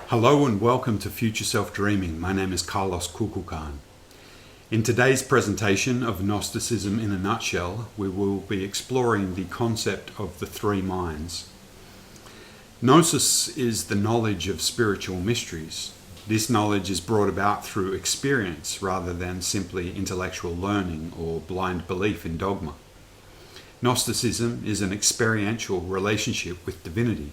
Hello and welcome to Future Self Dreaming. My name is Carlos Kukulkan. In today's presentation of Gnosticism in a nutshell, we will be exploring the concept of the three minds. Gnosis is the knowledge of spiritual mysteries. This knowledge is brought about through experience rather than simply intellectual learning or blind belief in dogma. Gnosticism is an experiential relationship with divinity.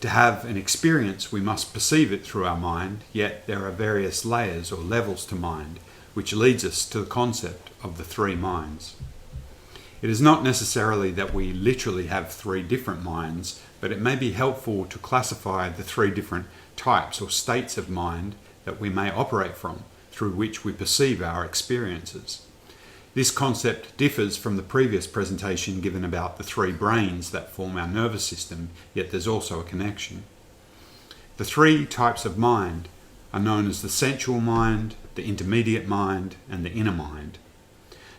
To have an experience, we must perceive it through our mind, yet there are various layers or levels to mind, which leads us to the concept of the three minds. It is not necessarily that we literally have three different minds, but it may be helpful to classify the three different types or states of mind that we may operate from, through which we perceive our experiences. This concept differs from the previous presentation given about the three brains that form our nervous system, yet there's also a connection. The three types of mind are known as the sensual mind, the intermediate mind, and the inner mind.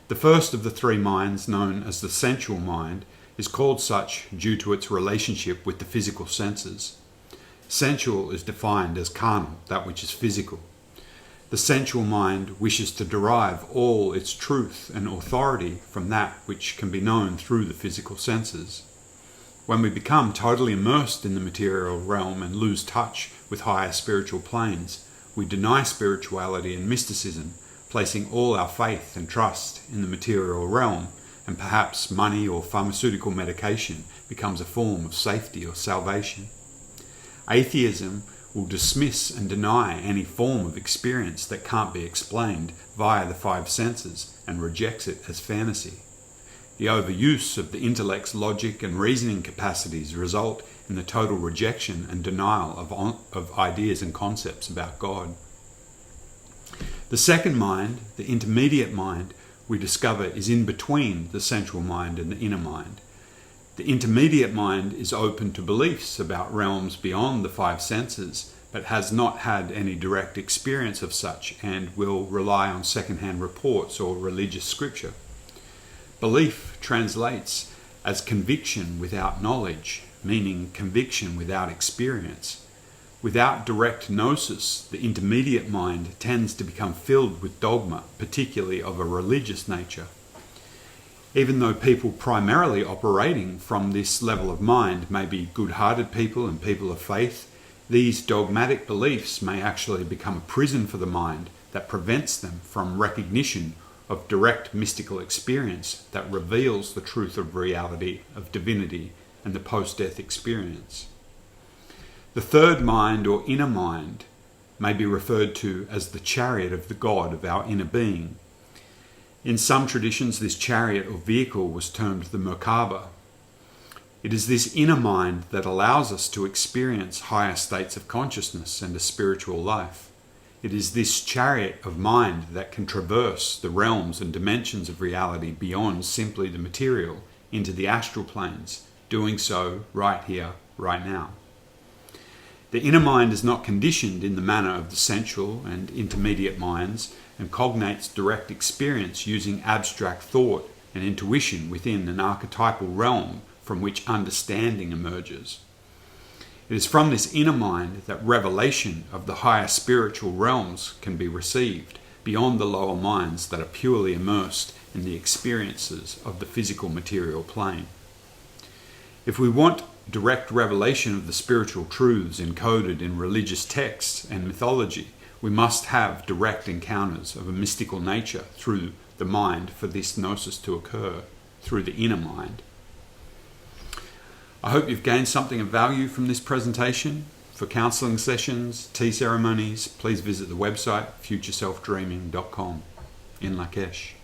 The first of the three minds, known as the sensual mind, is called such due to its relationship with the physical senses. Sensual is defined as carnal, that which is physical. The sensual mind wishes to derive all its truth and authority from that which can be known through the physical senses. When we become totally immersed in the material realm and lose touch with higher spiritual planes, we deny spirituality and mysticism, placing all our faith and trust in the material realm, and perhaps money or pharmaceutical medication becomes a form of safety or salvation. Atheism will dismiss and deny any form of experience that can't be explained via the five senses and rejects it as fantasy. The overuse of the intellect's logic and reasoning capacities result in the total rejection and denial of ideas and concepts about God. The second mind, the intermediate mind, we discover is in between the sensual mind and the inner mind. The intermediate mind is open to beliefs about realms beyond the five senses, but has not had any direct experience of such and will rely on second-hand reports or religious scripture. Belief translates as conviction without knowledge, meaning conviction without experience. Without direct gnosis, the intermediate mind tends to become filled with dogma, particularly of a religious nature. Even though people primarily operating from this level of mind may be good-hearted people and people of faith, these dogmatic beliefs may actually become a prison for the mind that prevents them from recognition of direct mystical experience that reveals the truth of reality, of divinity, and the post-death experience. The third mind or inner mind may be referred to as the chariot of the God of our inner being. In some traditions, this chariot or vehicle was termed the Merkaba. It is this inner mind that allows us to experience higher states of consciousness and a spiritual life. It is this chariot of mind that can traverse the realms and dimensions of reality beyond simply the material into the astral planes, doing so right here, right now. The inner mind is not conditioned in the manner of the sensual and intermediate minds and cognates direct experience using abstract thought and intuition within an archetypal realm from which understanding emerges. It is from this inner mind that revelation of the higher spiritual realms can be received beyond the lower minds that are purely immersed in the experiences of the physical material plane. If we want direct revelation of the spiritual truths encoded in religious texts and mythology, we must have direct encounters of a mystical nature through the mind for this gnosis to occur, through the inner mind. I hope you've gained something of value from this presentation. For counselling sessions, tea ceremonies, please visit the website futureselfdreaming.com in Lakesh.